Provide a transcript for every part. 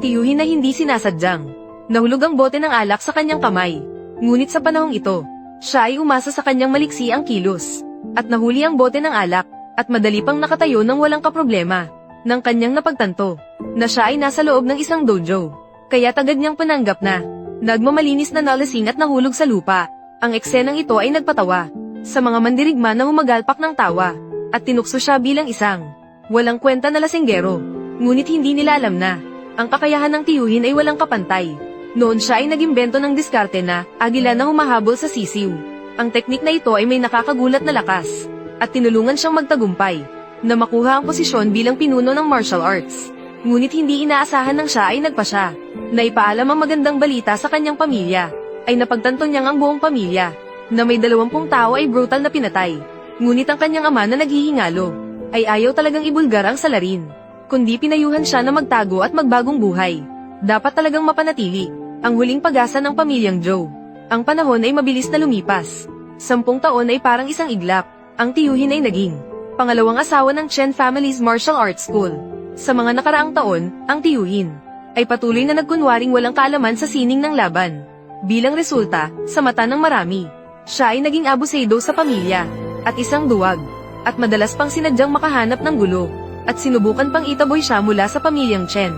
Tiyuhin na hindi sinasadyang. Nahulog ang bote ng alak sa kanyang kamay. Ngunit sa panahong ito, siya ay umasa sa kanyang maliksi ang kilos. At nahuli ang bote ng alak, at madali pang nakatayo ng walang kaproblema. Nang kanyang napagtanto, na siya ay nasa loob ng isang dojo. Kaya agad niyang pananggap na, nagmamalinis na nalasing at nahulog sa lupa. Ang eksenang ito ay nagpatawa sa mga mandirigma na humagalpak ng tawa, at tinukso siya bilang isang walang kwenta na lasinggero. Ngunit hindi nila alam na, ang kakayahan ng tiyuhin ay walang kapantay. Noon siya ay nagimbento ng diskarte na, agila na humahabol sa sisiw. Ang teknik na ito ay may nakakagulat na lakas, at tinulungan siyang magtagumpay, na makuha ang posisyon bilang pinuno ng martial arts. Ngunit hindi inaasahan ng siya ay nagpasya, na ipaalam ang magandang balita sa kanyang pamilya, ay napagtanto niyang ang buong pamilya, na may 20 tao ay brutal na pinatay. Ngunit ang kanyang ama na naghihingalo, ay ayaw talagang ibulgar ang salarin, kundi pinayuhan siya na magtago at magbagong buhay. Dapat talagang mapanatili ang huling pag-asa ng pamilyang Joe. Ang panahon ay mabilis na lumipas. 10 taon ay parang isang iglap. Ang tiyuhin ay naging pangalawang asawa ng Chen family's martial arts school. Sa mga nakaraang taon, ang tiyuhin ay patuloy na nagkunwaring walang kaalaman sa sining ng laban. Bilang resulta, sa mata ng marami, siya ay naging abusado sa pamilya, at isang duwag, at madalas pang sinadyang makahanap ng gulo, at sinubukan pang itaboy siya mula sa pamilyang Chen.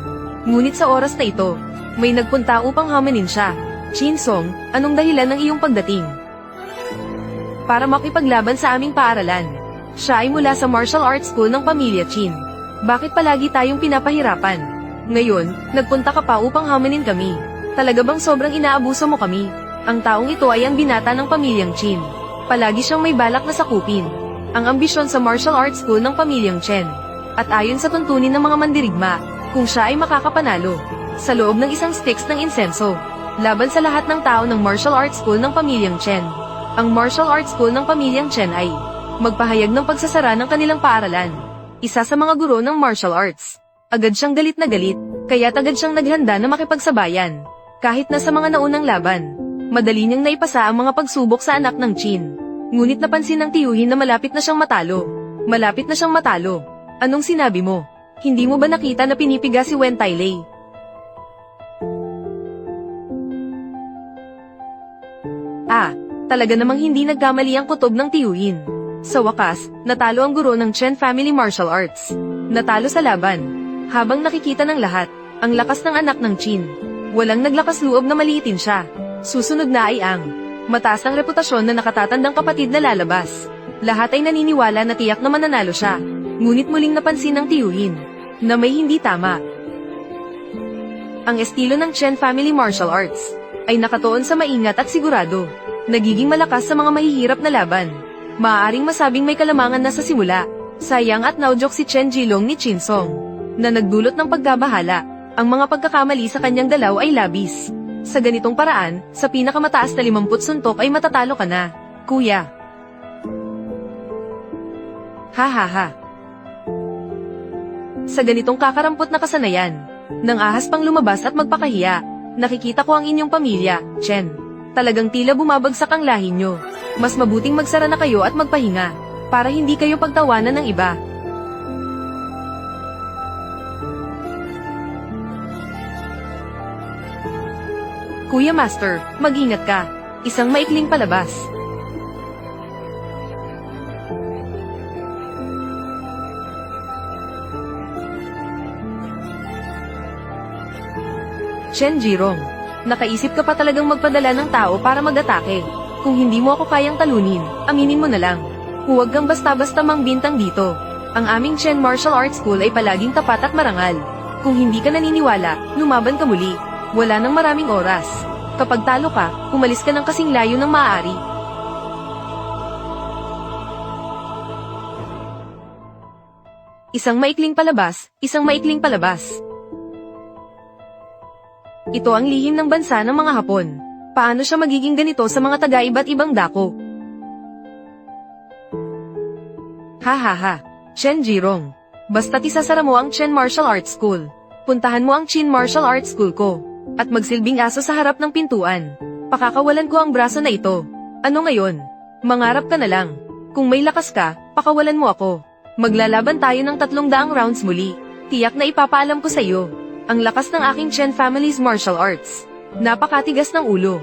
Ngunit sa oras na ito, may nagpunta upang hamanin siya. Chinsong, anong dahilan ng iyong pagdating? Para makipaglaban sa aming paaralan. Siya ay mula sa martial arts school ng pamilya Chin. Bakit palagi tayong pinapahirapan? Ngayon, nagpunta ka pa upang hamanin kami. Talaga bang sobrang inaabuso mo kami? Ang taong ito ay ang binata ng pamilyang Chin. Palagi siyang may balak na sakupin ang ambisyon sa martial arts school ng pamilyang Chen. At ayon sa tuntunin ng mga mandirigma, kung siya ay makakapanalo sa loob ng isang sticks ng insenso, laban sa lahat ng tao ng martial arts school ng pamilyang Chen. Ang martial arts school ng pamilyang Chen ay magpahayag ng pagsasara ng kanilang paaralan. Isa sa mga guro ng martial arts. Agad siyang galit na galit, kaya agad siyang naghanda na makipagsabayan. Kahit na sa mga naunang laban, madali niyang naipasa ang mga pagsubok sa anak ng Chin. Ngunit napansin ng tiyuhin na malapit na siyang matalo. Malapit na siyang matalo. Anong sinabi mo? Hindi mo ba nakita na pinipiga si Wen Tailei? Talaga namang hindi nagkamali ang kutob ng tiyuhin. Sa wakas, natalo ang guro ng Chen Family Martial Arts. Natalo sa laban. Habang nakikita ng lahat, ang lakas ng anak ng Chin. Walang naglakas loob na maliitin siya. Susunod na ay ang mataas ang reputasyon na nakatatandang kapatid na lalabas. Lahat ay naniniwala na tiyak na mananalo siya. Ngunit muling napansin ng tiyuhin na may hindi tama. Ang estilo ng Chen Family Martial Arts ay nakatuon sa maingat at sigurado. Nagiging malakas sa mga mahihirap na laban. Maaaring masabing may kalamangan na sa simula. Sayang at naudyok si Chen Jilong ni Chinsong, na nagdulot ng pagkabahala. Ang mga pagkakamali sa kanyang dalaw ay labis. Sa ganitong paraan, sa pinakamataas na 50 suntok ay matatalo ka na, kuya. Ha. Sa ganitong kakarampot na kasanayan, nang ahas pang lumabas at magpakahiya, nakikita ko ang inyong pamilya, Chen. Talagang tila bumabagsak ang lahi nyo. Mas mabuting magsara na kayo at magpahinga, para hindi kayo pagtawanan ng iba. Kuya Master, mag-ingat ka. Isang maikling palabas. Chen Jirong, nakaisip ka pa talagang magpadala ng tao para mag-atake. Kung hindi mo ako kayang talunin, aminin mo na lang. Huwag kang basta-basta mangbintang dito. Ang aming Chen Martial Arts School ay palaging tapat at marangal. Kung hindi ka naniniwala, lumaban ka muli. Wala nang maraming oras. Kapag talo ka, umalis ka ng kasing layo ng maaari. Isang maikling palabas, isang maikling palabas. Ito ang lihim ng bansa ng mga Hapon. Paano siya magiging ganito sa mga taga-iba't ibang dako? Ha. Chen Jirong. Basta't isasara mo ang Chen Martial Arts School. Puntahan mo ang Chin Martial Arts School ko. At magsilbing aso sa harap ng pintuan. Pakakawalan ko ang braso na ito. Ano ngayon? Mangarap ka na lang. Kung may lakas ka, pakawalan mo ako. Maglalaban tayo ng 300 rounds muli. Tiyak na ipapaalam ko sa iyo. Ang lakas ng aking Chen family's martial arts. Napakatigas ng ulo.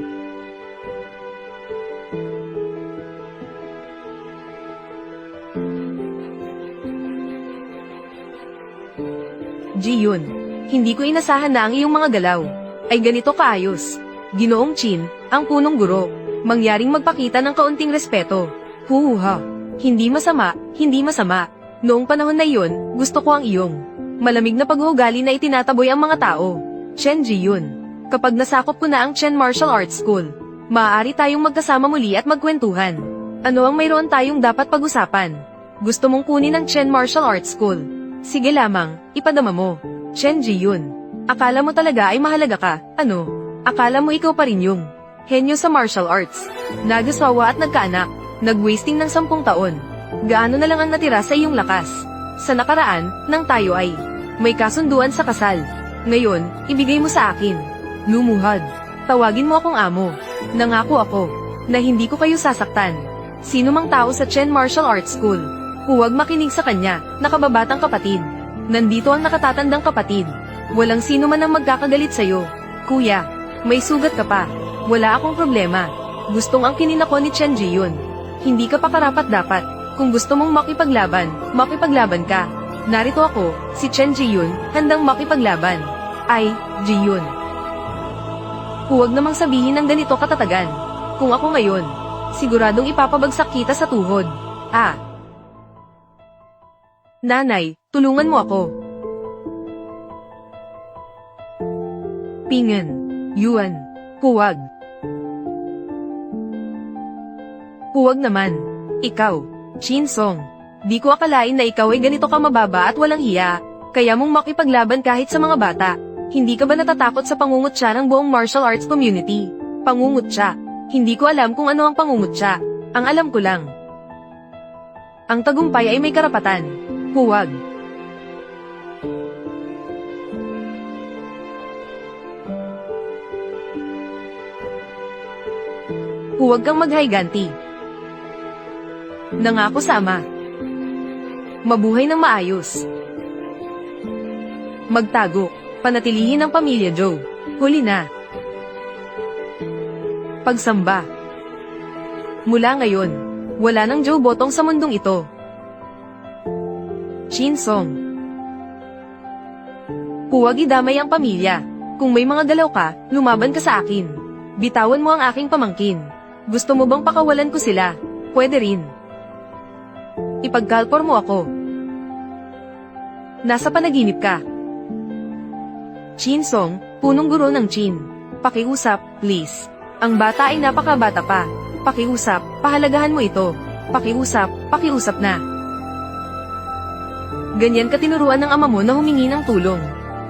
Ji-yun, hindi ko inasahan na ang iyong mga galaw ay ganito kaayos. Ginoong Chin, ang punong guro, mangyaring magpakita ng kaunting respeto. Huhuha. Hindi masama, hindi masama. Noong panahon na iyon, gusto ko ang iyong malamig na paghuhugali na itinataboy ang mga tao. Chen Ji-yun, kapag nasakop ko na ang Chen Martial Arts School, maaari tayong magkasama muli at magkwentuhan. Ano ang mayroon tayong dapat pag-usapan? Gusto mong kunin ang Chen Martial Arts School? Sige lamang, ipadama mo. Chen Ji-yun, akala mo talaga ay mahalaga ka, ano? Akala mo ikaw pa rin yung henyo sa martial arts. Nagasawa at nagkaanak, nag-wasting ng 10 taon. Gaano na lang ang natira sa iyong lakas? Sa nakaraan, nang tayo ay may kasunduan sa kasal. Ngayon, ibigay mo sa akin. Lumuhad. Tawagin mo akong amo. Nangako ako na hindi ko kayo sasaktan. Sino mang tao sa Chen Martial Arts School, huwag makinig sa kanya, nakababatang kapatid. Nandito ang nakatatandang kapatid. Walang sino man ang magkakagalit sa'yo. Kuya, may sugat ka pa. Wala akong problema. Gustong ang kininako ni Chen Ji-yun. Hindi ka pa karapat-dapat. Kung gusto mong makipaglaban ka. Narito ako, si Chen Ji-yun, handang makipaglaban. Ay, Ji-yun. Huwag namang sabihin ng ganito katatagan. Kung ako ngayon, siguradong ipapabagsak kita sa tuhod. Nanay, tulungan mo ako. Pingen. Yuan. Huwag. Huwag naman. Ikaw, Chin Song. Di ko akalain na ikaw ay ganito ka mababa at walang hiya. Kaya mong makipaglaban kahit sa mga bata. Hindi ka ba natatakot sa pangungutya ng buong martial arts community? Pangungutya. Hindi ko alam kung ano ang pangungutya. Ang alam ko lang, ang tagumpay ay may karapatan. Huwag. Huwag kang maghayganti. Nangako sa ama. Mabuhay ng maayos. Magtago. Panatilihin ang pamilya Joe. Huli na. Pagsamba. Mula ngayon, wala nang Joe Botong sa mundong ito. Chin Song. Huwag idamay ang pamilya. Kung may mga galaw ka, lumaban ka sa akin. Bitawan mo ang aking pamangkin. Gusto mo bang pakawalan ko sila? Pwede rin. Ipagkalpor mo ako. Nasa panaginip ka. Chin Song, punong guro ng Chin. Pakiusap, please. Ang bata ay napakabata pa. Pakiusap, pahalagahan mo ito. Pakiusap na. Ganyan ka tinuruan ng ama mo na humingi ng tulong.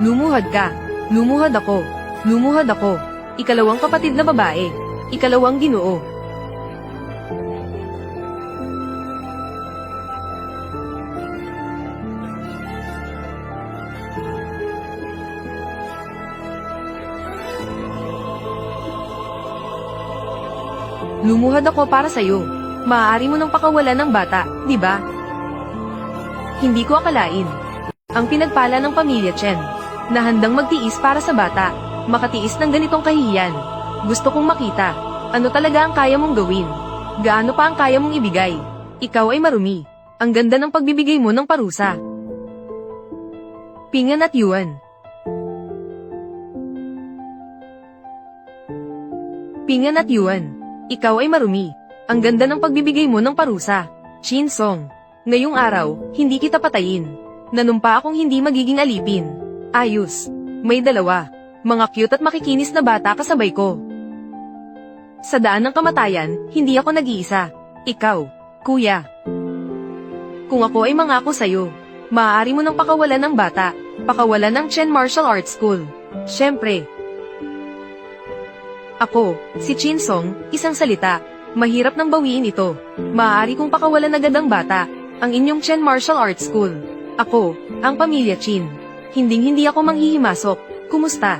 Lumuhad ka. Lumuhad ako. Lumuhad ako. Ikalawang kapatid na babae. Ikalawang ginoo. Lumuhad ako para sa'yo. Maaari mo nang pakawalan ng bata, di ba? Hindi ko akalain. Ang pinagpala ng pamilya Chen, na handang magtiis para sa bata, makatiis ng ganitong kahihiyan. Gusto kong makita, ano talaga ang kaya mong gawin? Gaano pa ang kaya mong ibigay? Ikaw ay marumi. Ang ganda ng pagbibigay mo ng parusa. Pingen at Yuan. Pingen at Yuan. Ikaw ay marumi. Ang ganda ng pagbibigay mo ng parusa. Chin Song. Ngayong araw, hindi kita patayin. Nanumpa akong hindi magiging alipin. Ayos. May dalawa. Mga cute at makikinis na bata kasabay ko. Sa daan ng kamatayan, hindi ako nag-iisa. Ikaw, kuya. Kung ako ay mangako sa'yo, maaari mo nang pakawalan ng bata. Pakawalan ng Chen Martial Arts School. Siyempre. Ako, si Chin Song, isang salita. Mahirap nang bawiin ito. Maaari kong pakawalan agad ang bata. Ang inyong Chen Martial Arts School. Ako, ang pamilya Chin. Hinding-hindi ako manghihimasok. Kumusta?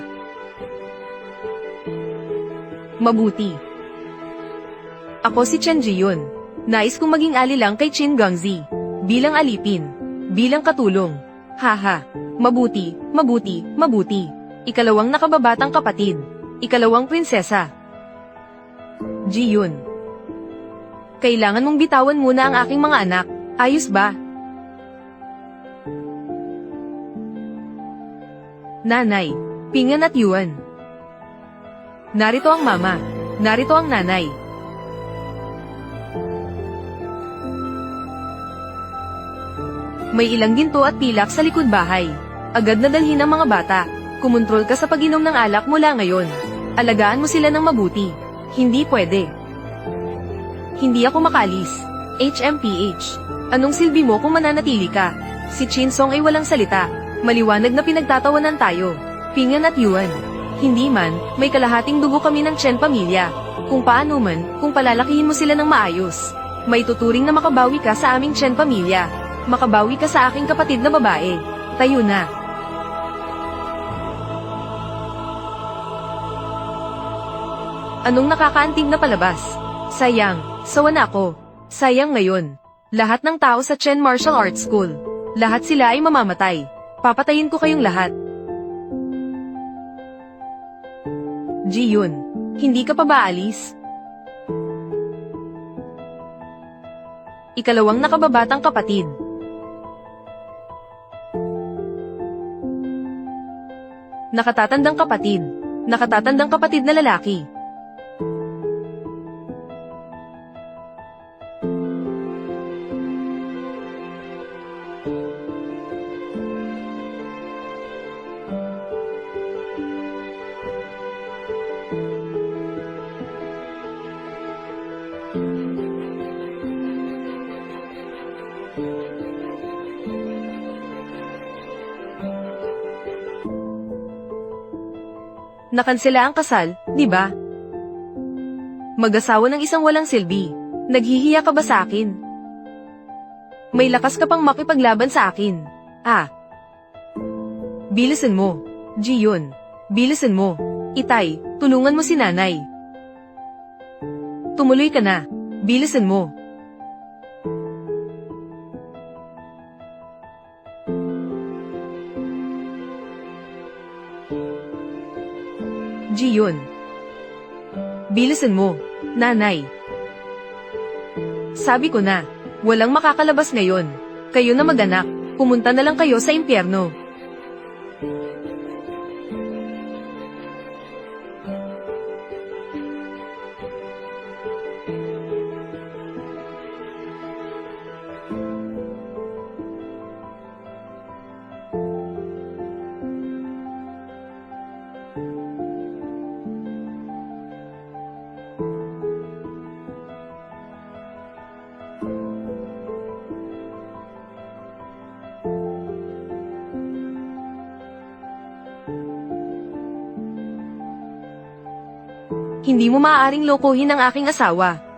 Mabuti. Ako si Chen Ji-yun. Nais kong maging ali lang kay Chin Gongzi. Bilang alipin. Bilang katulong. Haha. Mabuti, mabuti, mabuti. Ikalawang nakababatang kapatid. Ikalawang prinsesa. Ji-yun. Kailangan mong bitawan muna ang aking mga anak. Ayos ba? Nanay, Pingan at Yuan. Narito ang mama. Narito ang nanay. May ilang ginto at pilak sa likod bahay. Agad na dalhin ang mga bata. Kumontrol ka sa pag-inom ng alak mula ngayon. Alagaan mo sila ng mabuti. Hindi pwede. Hindi ako makalis. HMPH. Anong silbi mo kung mananatili ka? Si Chinsong ay walang salita. Maliwanag na pinagtatawanan tayo. Pingan at Yuan. Hindi man, may kalahating dugo kami ng Chen pamilya. Kung paano man, kung palalakihin mo sila ng maayos, may tuturing na makabawi ka sa aming Chen pamilya. Makabawi ka sa aking kapatid na babae. Tayo na. Anong nakakaantig na palabas? Sayang, sawa na ako. Sayang ngayon. Lahat ng tao sa Chen Martial Arts School. Lahat sila ay mamamatay. Papatayin ko kayong lahat. Ji-yun, hindi ka pa ba alis? Ikalawang nakababatang kapatid. Nakatatandang kapatid. Nakatatandang kapatid na lalaki. Nakansela ang kasal, di ba? Mag-asawa ng isang walang silbi. Naghihiya ka ba sa akin? May lakas ka pang makipaglaban sa akin. Ah. Bilisan mo. Ji-yun. Bilisan mo. Itay, tulungan mo si nanay. Tumuloy ka na. Bilisan mo. Ji-yun. Bilisan mo, nanay. Sabi ko na, walang makakalabas ngayon. Kayo na mag-anak, pumunta na lang kayo sa impyerno. Hindi mo maaaring lokohin ang aking asawa.